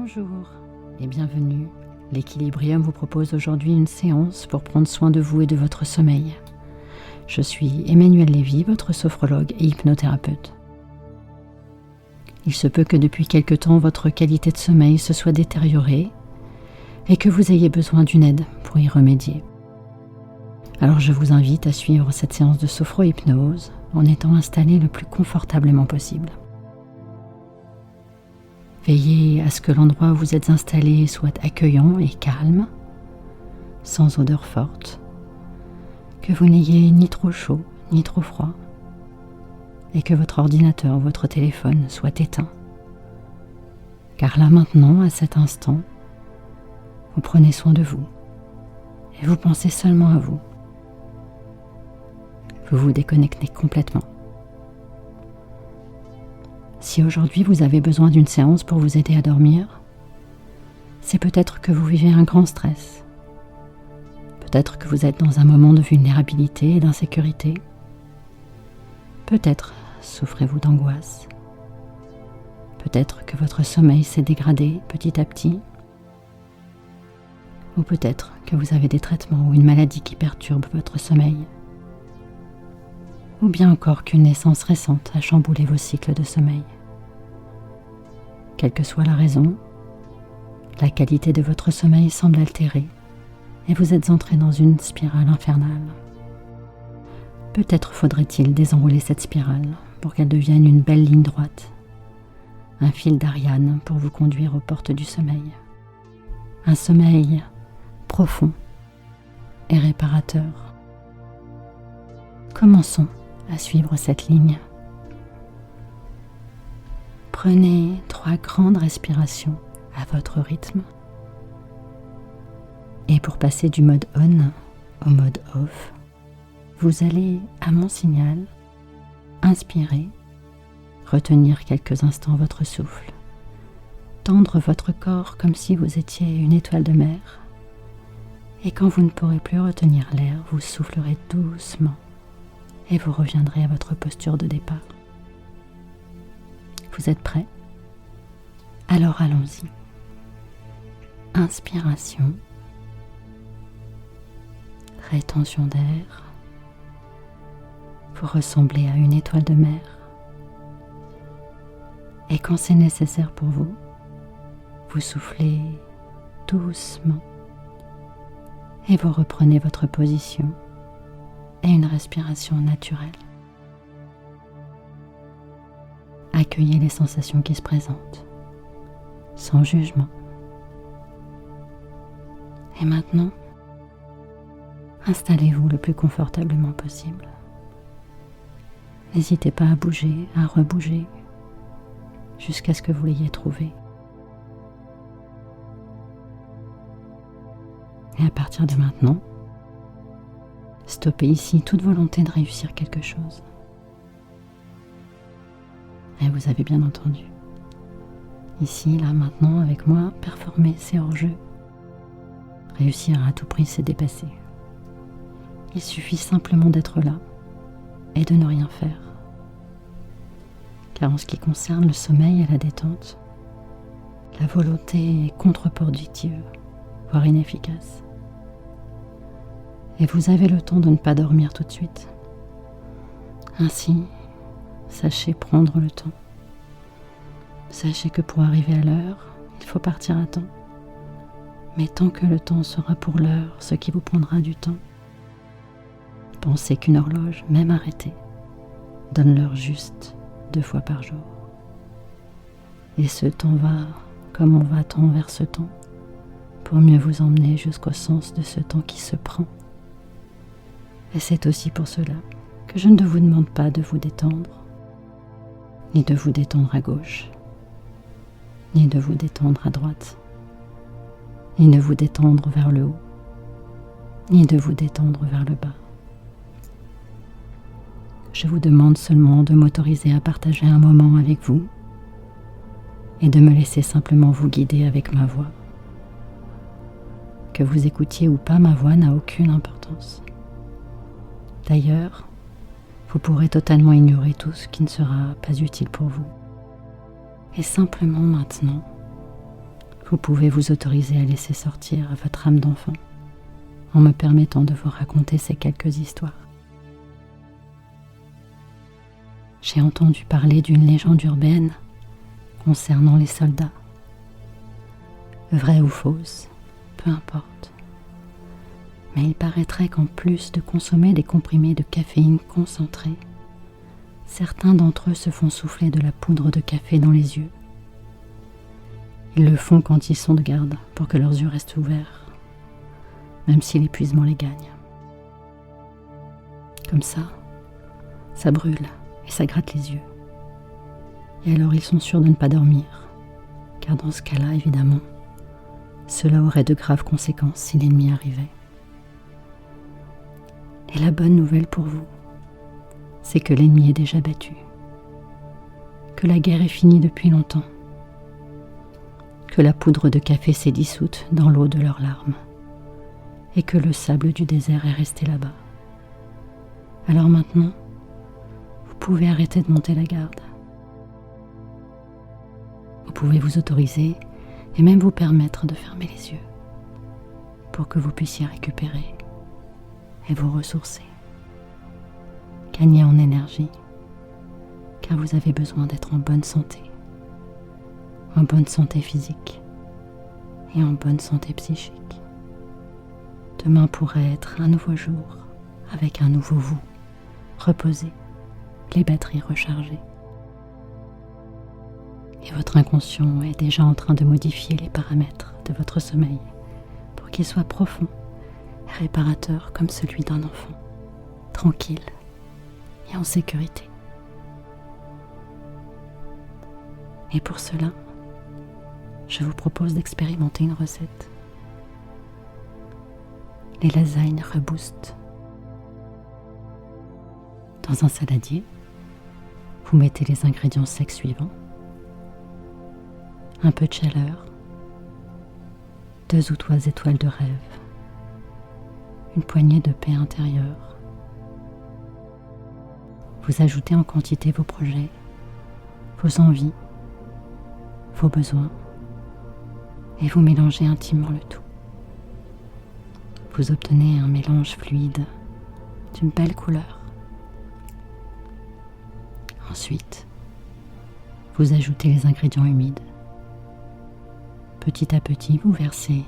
Bonjour et bienvenue. L'Équilibrium vous propose aujourd'hui une séance pour prendre soin de vous et de votre sommeil. Je suis Emmanuelle Lévy, votre sophrologue et hypnothérapeute. Il se peut que depuis quelque temps, votre qualité de sommeil se soit détériorée et que vous ayez besoin d'une aide pour y remédier. Alors je vous invite à suivre cette séance de sophro-hypnose en étant installé le plus confortablement possible. Veillez à ce que l'endroit où vous êtes installé soit accueillant et calme, sans odeur forte, que vous n'ayez ni trop chaud ni trop froid, et que votre ordinateur ou votre téléphone soit éteint. Car là maintenant, à cet instant, vous prenez soin de vous et vous pensez seulement à vous. Vous vous déconnectez complètement. Si aujourd'hui vous avez besoin d'une séance pour vous aider à dormir, c'est peut-être que vous vivez un grand stress. Peut-être que vous êtes dans un moment de vulnérabilité et d'insécurité. Peut-être souffrez-vous d'angoisse. Peut-être que votre sommeil s'est dégradé petit à petit. Ou peut-être que vous avez des traitements ou une maladie qui perturbe votre sommeil. Ou bien encore qu'une naissance récente a chamboulé vos cycles de sommeil. Quelle que soit la raison, la qualité de votre sommeil semble altérée et vous êtes entré dans une spirale infernale. Peut-être faudrait-il désenrouler cette spirale pour qu'elle devienne une belle ligne droite, un fil d'Ariane pour vous conduire aux portes du sommeil. Un sommeil profond et réparateur. Commençons à suivre cette ligne. Prenez 3 grandes respirations à votre rythme. Et pour passer du mode on au mode off, vous allez, à mon signal, inspirer, retenir quelques instants votre souffle, tendre votre corps comme si vous étiez une étoile de mer. Et quand vous ne pourrez plus retenir l'air, vous soufflerez doucement et vous reviendrez à votre posture de départ. Vous êtes prêts? Alors allons-y. Inspiration, rétention d'air. Vous ressemblez à une étoile de mer. Et quand c'est nécessaire pour vous, vous soufflez doucement et vous reprenez votre position et une respiration naturelle. Accueillez les sensations qui se présentent, sans jugement. Et maintenant, installez-vous le plus confortablement possible. N'hésitez pas à bouger, à rebouger, jusqu'à ce que vous l'ayez trouvé. Et à partir de maintenant, stoppez ici toute volonté de réussir quelque chose. Et vous avez bien entendu. Ici, là, maintenant, avec moi, performer, c'est hors-jeu. Réussir à tout prix, c'est dépasser. Il suffit simplement d'être là et de ne rien faire. Car en ce qui concerne le sommeil et la détente, la volonté est contre-productive, voire inefficace. Et vous avez le temps de ne pas dormir tout de suite. Ainsi, sachez prendre le temps. Sachez que pour arriver à l'heure, il faut partir à temps. Mais tant que le temps sera pour l'heure ce qui vous prendra du temps, pensez qu'une horloge, même arrêtée, donne l'heure juste 2 fois par jour. Et ce temps va comme on va tend vers ce temps, pour mieux vous emmener jusqu'au sens de ce temps qui se prend. Et c'est aussi pour cela que je ne vous demande pas de vous détendre, ni de vous détendre à gauche, ni de vous détendre à droite, ni de vous détendre vers le haut, ni de vous détendre vers le bas. Je vous demande seulement de m'autoriser à partager un moment avec vous et de me laisser simplement vous guider avec ma voix. Que vous écoutiez ou pas ma voix n'a aucune importance. D'ailleurs, vous pourrez totalement ignorer tout ce qui ne sera pas utile pour vous. Et simplement maintenant, Vous pouvez vous autoriser à laisser sortir votre âme d'enfant en me permettant de vous raconter ces quelques histoires. J'ai entendu parler d'une légende urbaine concernant les soldats. Vraie ou fausse, peu importe. Mais il paraîtrait qu'en plus de consommer des comprimés de caféine concentrés, certains d'entre eux se font souffler de la poudre de café dans les yeux. Ils le font quand ils sont de garde pour que leurs yeux restent ouverts, même si l'épuisement les gagne. Comme ça brûle et ça gratte les yeux. Et alors ils sont sûrs de ne pas dormir, car dans ce cas-là, évidemment, cela aurait de graves conséquences si l'ennemi arrivait. Et la bonne nouvelle pour vous, c'est que l'ennemi est déjà battu, que la guerre est finie depuis longtemps, que la poudre de café s'est dissoute dans l'eau de leurs larmes, et que le sable du désert est resté là-bas. Alors maintenant, vous pouvez arrêter de monter la garde. Vous pouvez vous autoriser et même vous permettre de fermer les yeux pour que vous puissiez récupérer et vous ressourcer, gagner en énergie, car vous avez besoin d'être en bonne santé physique et en bonne santé psychique. Demain pourrait être un nouveau jour avec un nouveau vous, reposé, les batteries rechargées. Et votre inconscient est déjà en train de modifier les paramètres de votre sommeil pour qu'il soit profond et réparateur comme celui d'un enfant, tranquille et en sécurité. Et pour cela, je vous propose d'expérimenter une recette. Les lasagnes Reboost. Dans un saladier, vous mettez les ingrédients secs suivants: un peu de chaleur, 2 ou 3 étoiles de rêve, une poignée de paix intérieure. Vous ajoutez en quantité vos projets, vos envies, vos besoins, et vous mélangez intimement le tout. Vous obtenez un mélange fluide d'une belle couleur. Ensuite, vous ajoutez les ingrédients humides. Petit à petit, vous versez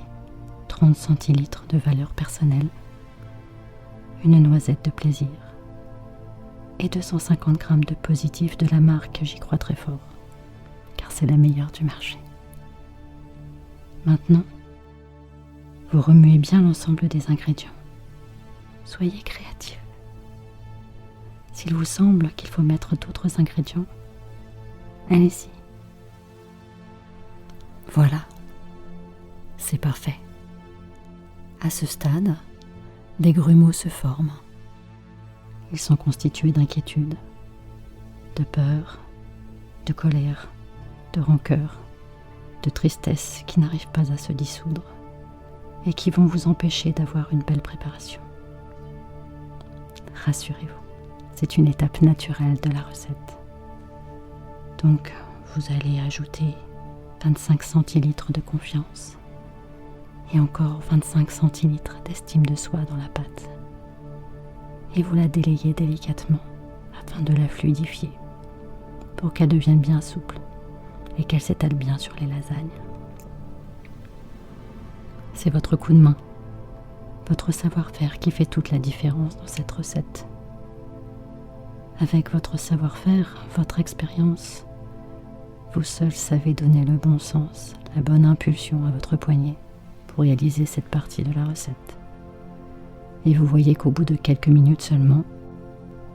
30 centilitres de valeur personnelle, une noisette de plaisir et 250 grammes de positif de la marque J'y crois très fort, car c'est la meilleure du marché. Maintenant, vous remuez bien l'ensemble des ingrédients. Soyez créatif. S'il vous semble qu'il faut mettre d'autres ingrédients, allez-y. Voilà, c'est parfait. À ce stade, des grumeaux se forment. Ils sont constitués d'inquiétude, de peur, de colère, de rancœur, de tristesse qui n'arrivent pas à se dissoudre et qui vont vous empêcher d'avoir une belle préparation. Rassurez-vous, c'est une étape naturelle de la recette. Donc, vous allez ajouter 25 centilitres de confiance et encore 25 centilitres d'estime de soi dans la pâte. Et vous la délayez délicatement afin de la fluidifier pour qu'elle devienne bien souple et qu'elle s'étale bien sur les lasagnes. C'est votre coup de main, votre savoir-faire qui fait toute la différence dans cette recette. Avec votre savoir-faire, votre expérience, vous seul savez donner le bon sens, la bonne impulsion à votre poignet pour réaliser cette partie de la recette. Et vous voyez qu'au bout de quelques minutes seulement,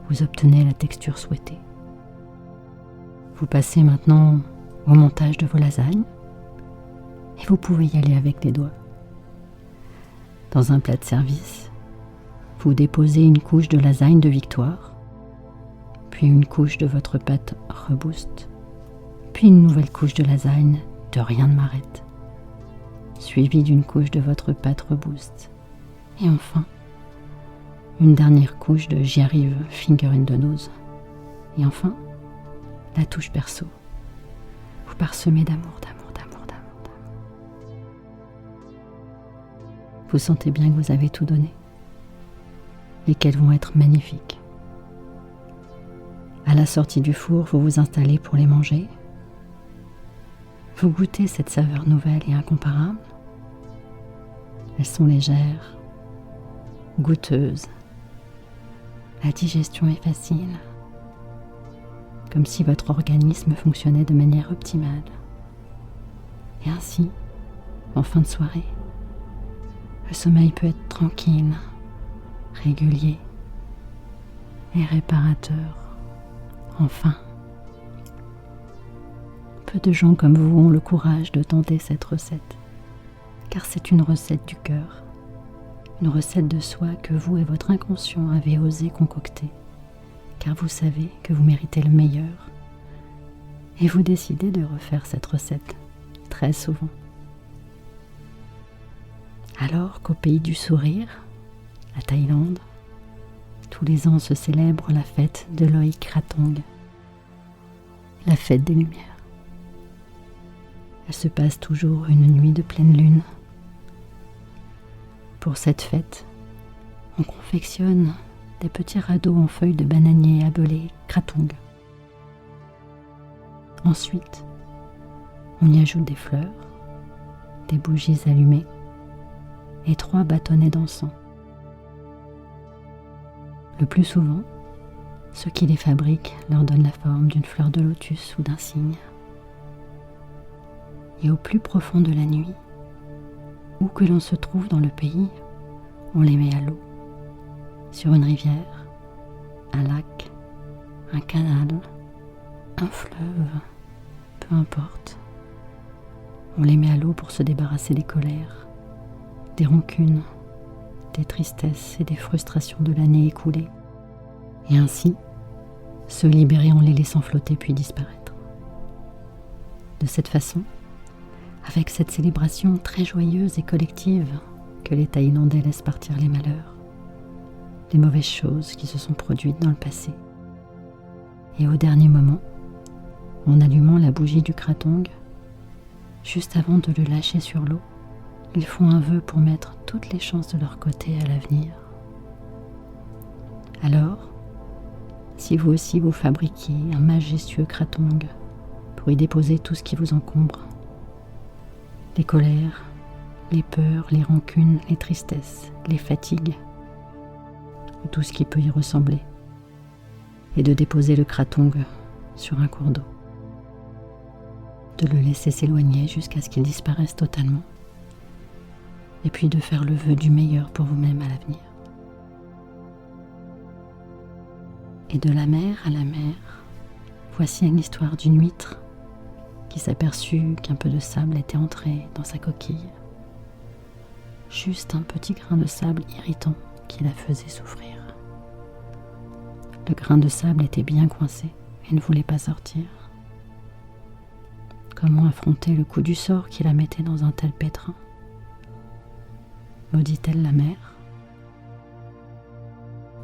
vous obtenez la texture souhaitée. Vous passez maintenant au montage de vos lasagnes et vous pouvez y aller avec les doigts. Dans un plat de service, vous déposez une couche de lasagne de Victoire, puis une couche de votre pâte Reboost, puis une nouvelle couche de lasagne de Rien ne m'arrête, suivie d'une couche de votre pâte Reboost, et enfin, une dernière couche de J'y arrive Finger in the Nose, et enfin, la touche perso. Vous parsemez d'amour, d'amour, d'amour, d'amour, d'amour. Vous sentez bien que vous avez tout donné et qu'elles vont être magnifiques. À la sortie du four, vous vous installez pour les manger. Vous goûtez cette saveur nouvelle et incomparable. Elles sont légères, goûteuses. La digestion est facile, comme si votre organisme fonctionnait de manière optimale. Et ainsi, en fin de soirée, le sommeil peut être tranquille, régulier et réparateur. Enfin, peu de gens comme vous ont le courage de tenter cette recette, car c'est une recette du cœur, une recette de soi que vous et votre inconscient avez osé concocter, car vous savez que vous méritez le meilleur, et vous décidez de refaire cette recette très souvent. Alors qu'au pays du sourire, la Thaïlande, tous les ans se célèbre la fête de Loy Krathong, la fête des Lumières. Elle se passe toujours une nuit de pleine lune. Pour cette fête, on confectionne des petits radeaux en feuilles de bananier appelés krathong. Ensuite, on y ajoute des fleurs, des bougies allumées et 3 bâtonnets d'encens. Le plus souvent, ceux qui les fabriquent leur donnent la forme d'une fleur de lotus ou d'un cygne. Et au plus profond de la nuit, où que l'on se trouve dans le pays, on les met à l'eau, sur une rivière, un lac, un canal, un fleuve, peu importe. On les met à l'eau pour se débarrasser des colères, des rancunes, des tristesses et des frustrations de l'année écoulée, et ainsi se libérer en les laissant flotter puis disparaître. De cette façon, avec cette célébration très joyeuse et collective que les Thaïlandais laissent partir les malheurs, les mauvaises choses qui se sont produites dans le passé, et au dernier moment, en allumant la bougie du krathong, juste avant de le lâcher sur l'eau, ils font un vœu pour mettre toutes les chances de leur côté à l'avenir. Alors, si vous aussi vous fabriquiez un majestueux krathong pour y déposer tout ce qui vous encombre, les colères, les peurs, les rancunes, les tristesses, les fatigues, ou tout ce qui peut y ressembler, et de déposer le krathong sur un cours d'eau, de le laisser s'éloigner jusqu'à ce qu'il disparaisse totalement, et puis de faire le vœu du meilleur pour vous-même à l'avenir. Et de la mer à la mer, voici une histoire d'une huître qui s'aperçut qu'un peu de sable était entré dans sa coquille. Juste un petit grain de sable irritant qui la faisait souffrir. Le grain de sable était bien coincé et ne voulait pas sortir. Comment affronter le coup du sort qui la mettait dans un tel pétrin ? Maudit-elle la mer ?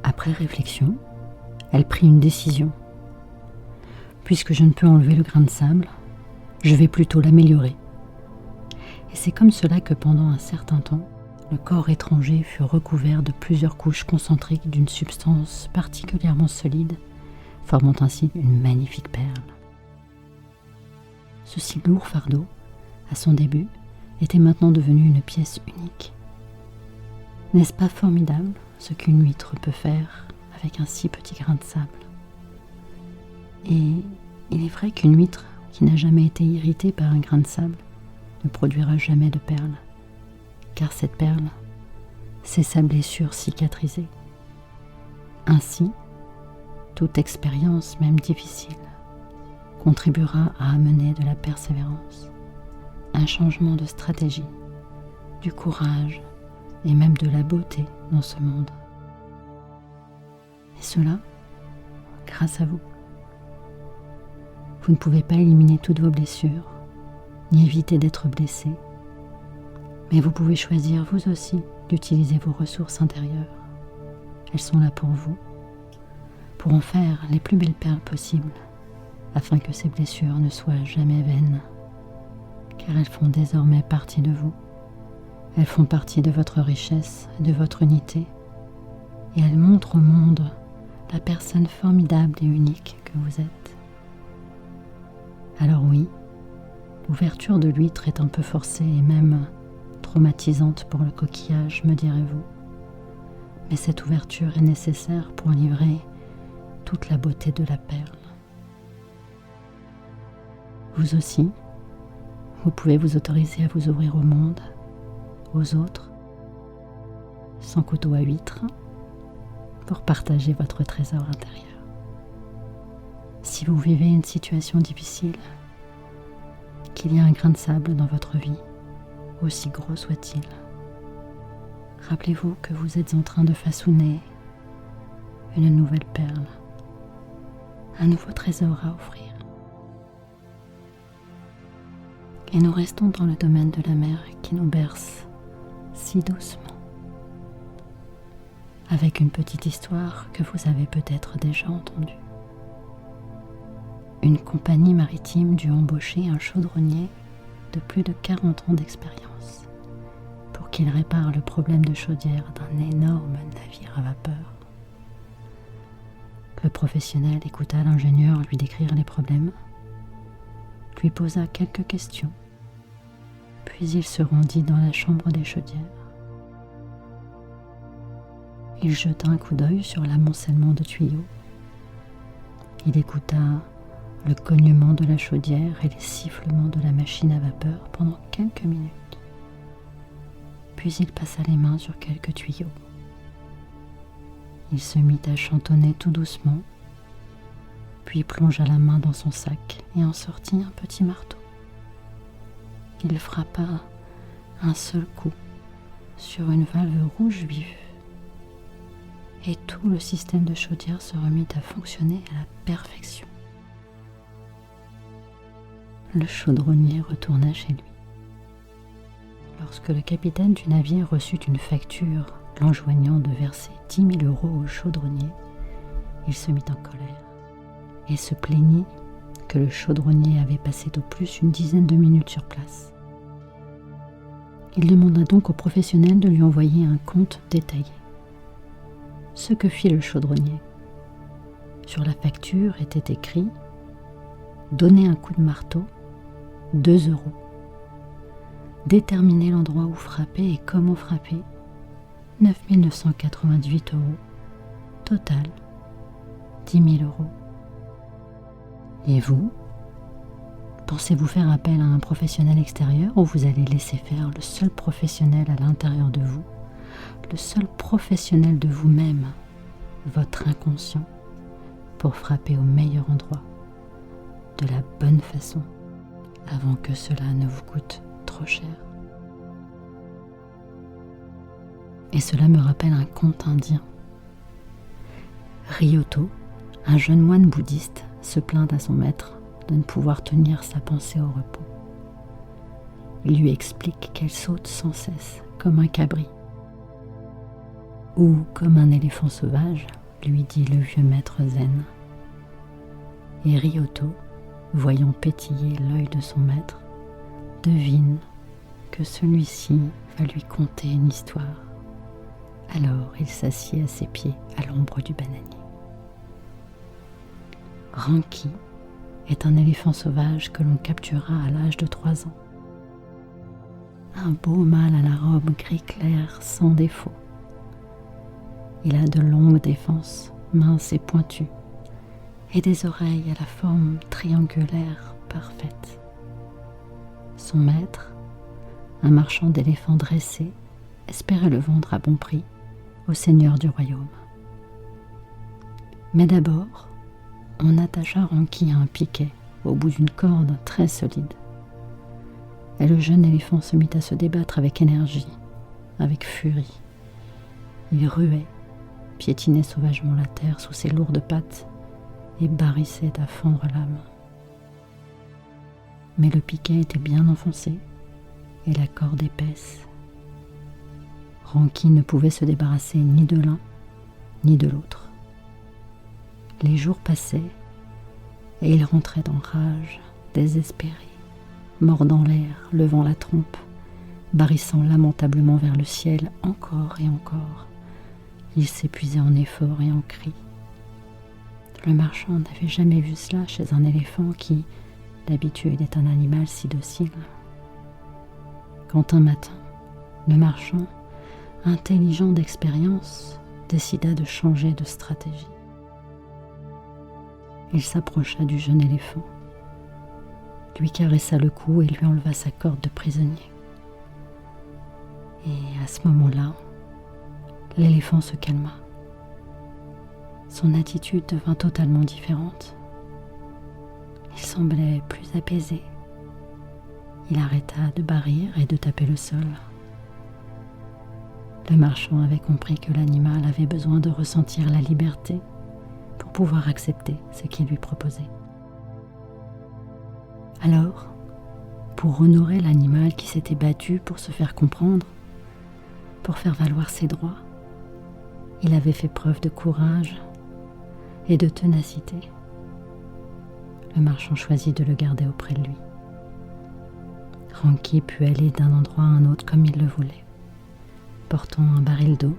Après réflexion, elle prit une décision. Puisque je ne peux enlever le grain de sable, je vais plutôt l'améliorer. Et c'est comme cela que pendant un certain temps, le corps étranger fut recouvert de plusieurs couches concentriques d'une substance particulièrement solide, formant ainsi une magnifique perle. Ce si lourd fardeau, à son début, était maintenant devenu une pièce unique. N'est-ce pas formidable ce qu'une huître peut faire avec un si petit grain de sable ? Et il est vrai qu'une huître qui n'a jamais été irritée par un grain de sable ne produira jamais de perle, car cette perle, c'est sa blessure cicatrisée. Ainsi, toute expérience, même difficile, contribuera à amener de la persévérance, un changement de stratégie, du courage et même de la beauté dans ce monde. Et cela, grâce à vous. Vous ne pouvez pas éliminer toutes vos blessures, ni éviter d'être blessé, mais vous pouvez choisir vous aussi d'utiliser vos ressources intérieures. Elles sont là pour vous, pour en faire les plus belles perles possibles, afin que ces blessures ne soient jamais vaines, car elles font désormais partie de vous. Elles font partie de votre richesse, de votre unité, et elles montrent au monde la personne formidable et unique que vous êtes. Alors oui, l'ouverture de l'huître est un peu forcée et même traumatisante pour le coquillage, me direz-vous. Mais cette ouverture est nécessaire pour livrer toute la beauté de la perle. Vous aussi, vous pouvez vous autoriser à vous ouvrir au monde, aux autres, sans couteau à huître, pour partager votre trésor intérieur. Si vous vivez une situation difficile, qu'il y a un grain de sable dans votre vie, aussi gros soit-il, rappelez-vous que vous êtes en train de façonner une nouvelle perle, un nouveau trésor à offrir. Et nous restons dans le domaine de la mer qui nous berce si doucement, avec une petite histoire que vous avez peut-être déjà entendue. Une compagnie maritime dut embaucher un chaudronnier de plus de 40 ans d'expérience pour qu'il répare le problème de chaudière d'un énorme navire à vapeur. Le professionnel écouta l'ingénieur lui décrire les problèmes, lui posa quelques questions, puis il se rendit dans la chambre des chaudières. Il jeta un coup d'œil sur l'amoncellement de tuyaux. Il écouta le cognement de la chaudière et les sifflements de la machine à vapeur pendant quelques minutes. Puis il passa les mains sur quelques tuyaux. Il se mit à chantonner tout doucement, puis plongea la main dans son sac et en sortit un petit marteau. Il frappa un seul coup sur une valve rouge vive, et tout le système de chaudière se remit à fonctionner à la perfection. Le chaudronnier retourna chez lui. Lorsque le capitaine du navire reçut une facture l'enjoignant de verser 10 000 € au chaudronnier, il se mit en colère et se plaignit que le chaudronnier avait passé au plus une dizaine de minutes sur place. Il demanda donc au professionnel de lui envoyer un compte détaillé. Ce que fit le chaudronnier. Sur la facture était écrit « Donner un coup de marteau, 2 €. Déterminer l'endroit où frapper et comment frapper, 9 998 €. Total, 10 000 €. Et vous, pensez-vous faire appel à un professionnel extérieur ou vous allez laisser faire le seul professionnel à l'intérieur de vous, le seul professionnel de vous-même, votre inconscient, pour frapper au meilleur endroit, de la bonne façon, avant que cela ne vous coûte trop cher? Et cela me rappelle un conte indien. Ryoto, un jeune moine bouddhiste, se plaint à son maître de ne pouvoir tenir sa pensée au repos. Il lui explique qu'elle saute sans cesse, comme un cabri. Ou comme un éléphant sauvage, lui dit le vieux maître zen. Et Ryoto, voyant pétiller l'œil de son maître, devine que celui-ci va lui conter une histoire. Alors il s'assied à ses pieds à l'ombre du bananier. Ranki est un éléphant sauvage que l'on captura à l'âge de 3 ans. Un beau mâle à la robe gris clair sans défaut. Il a de longues défenses, minces et pointues, et des oreilles à la forme triangulaire parfaite. Son maître, un marchand d'éléphants dressés, espérait le vendre à bon prix au seigneur du royaume. Mais d'abord, on attacha Ranki à un piquet au bout d'une corde très solide. Et le jeune éléphant se mit à se débattre avec énergie, avec furie. Il ruait, piétinait sauvagement la terre sous ses lourdes pattes et barrissait à fendre l'âme. Mais le piquet était bien enfoncé et la corde épaisse. Ranki ne pouvait se débarrasser ni de l'un ni de l'autre. Les jours passaient et il rentrait en rage, désespéré, mordant l'air, levant la trompe barrissant lamentablement vers le ciel encore et encore. Il s'épuisait en efforts et en cris. Le marchand n'avait jamais vu cela chez un éléphant qui, d'habitude, est un animal si docile. Quand un matin, le marchand, intelligent d'expérience, décida de changer de stratégie. Il s'approcha du jeune éléphant, lui caressa le cou et lui enleva sa corde de prisonnier. Et à ce moment-là, l'éléphant se calma. Son attitude devint totalement différente. Il semblait plus apaisé. Il arrêta de barrir et de taper le sol. Le marchand avait compris que l'animal avait besoin de ressentir la liberté pour pouvoir accepter ce qu'il lui proposait. Alors, pour honorer l'animal qui s'était battu pour se faire comprendre, pour faire valoir ses droits, il avait fait preuve de courage et de ténacité. Le marchand choisit de le garder auprès de lui. Ranky put aller d'un endroit à un autre comme il le voulait, portant un baril d'eau,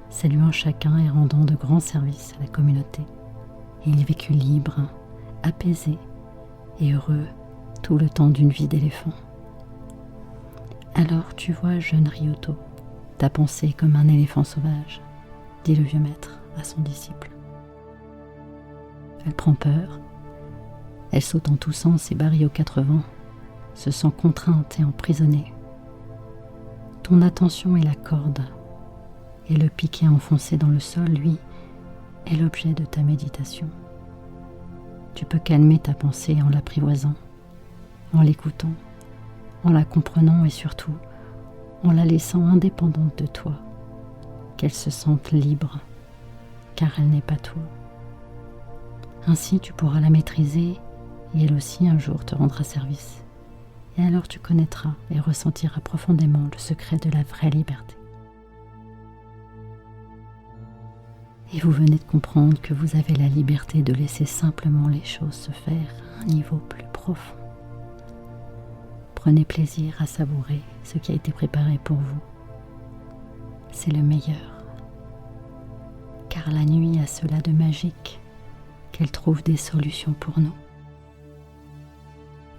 saluant chacun et rendant de grands services à la communauté. Et il vécut libre, apaisé et heureux tout le temps d'une vie d'éléphant. Alors tu vois, jeune Ryuto, ta pensée comme un éléphant sauvage, dit le vieux maître à son disciple. Elle prend peur, elle saute en toussant ses barils aux 4 vents, se sent contrainte et emprisonnée. Ton attention est la corde, et le piquet enfoncé dans le sol, lui, est l'objet de ta méditation. Tu peux calmer ta pensée en l'apprivoisant, en l'écoutant, en la comprenant et surtout en la laissant indépendante de toi, qu'elle se sente libre, car elle n'est pas toi. Ainsi tu pourras la maîtriser et elle aussi un jour te rendra service. Et alors tu connaîtras et ressentiras profondément le secret de la vraie liberté. Et vous venez de comprendre que vous avez la liberté de laisser simplement les choses se faire à un niveau plus profond. Prenez plaisir à savourer ce qui a été préparé pour vous. C'est le meilleur. Car la nuit a cela de magique qu'elle trouve des solutions pour nous.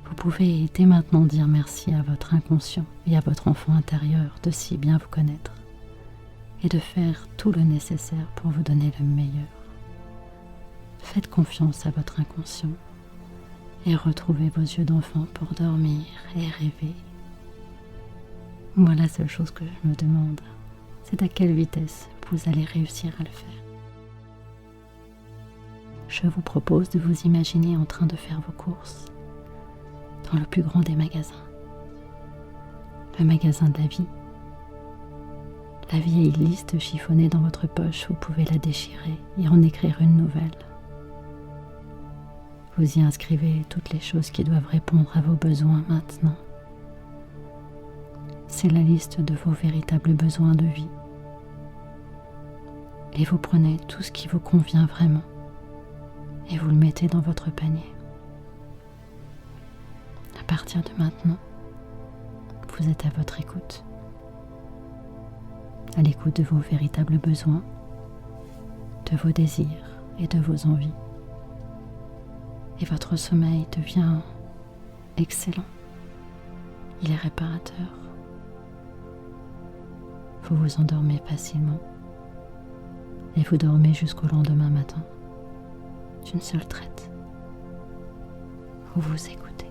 Vous pouvez dès maintenant dire merci à votre inconscient et à votre enfant intérieur de si bien vous connaître et de faire tout le nécessaire pour vous donner le meilleur. Faites confiance à votre inconscient et retrouvez vos yeux d'enfant pour dormir et rêver. Moi, la seule chose que je me demande, c'est à quelle vitesse vous allez réussir à le faire. Je vous propose de vous imaginer en train de faire vos courses dans le plus grand des magasins, le magasin de la vie. La vieille liste chiffonnée dans votre poche, vous pouvez la déchirer et en écrire une nouvelle. Vous y inscrivez toutes les choses qui doivent répondre à vos besoins maintenant. C'est la liste de vos véritables besoins de vie. Et vous prenez tout ce qui vous convient vraiment et vous le mettez dans votre panier. À partir de maintenant, vous êtes à votre écoute. À l'écoute de vos véritables besoins, de vos désirs et de vos envies. Et votre sommeil devient excellent. Il est réparateur. Vous vous endormez facilement et vous dormez jusqu'au lendemain matin d'une seule traite. Vous vous écoutez.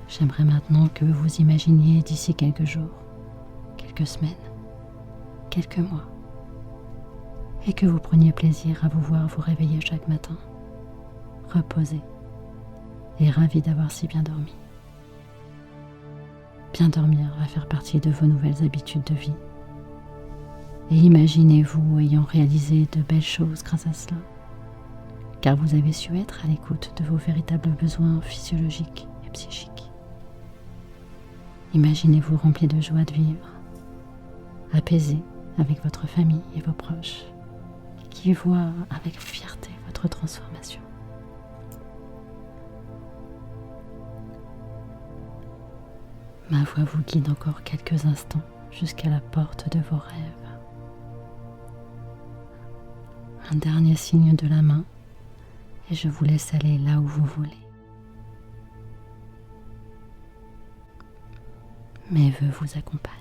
J'aimerais maintenant que vous vous imaginiez d'ici quelques jours, quelques semaines, quelques mois, et que vous preniez plaisir à vous voir vous réveiller chaque matin, reposé et ravi d'avoir si bien dormi. Bien dormir va faire partie de vos nouvelles habitudes de vie. Et imaginez-vous ayant réalisé de belles choses grâce à cela, car vous avez su être à l'écoute de vos véritables besoins physiologiques et psychiques. Imaginez-vous rempli de joie de vivre, apaisé avec votre famille et vos proches, qui voient avec fierté votre transformation. Ma voix vous guide encore quelques instants jusqu'à la porte de vos rêves. Un dernier signe de la main et je vous laisse aller là où vous voulez. Mes vœux vous accompagnent.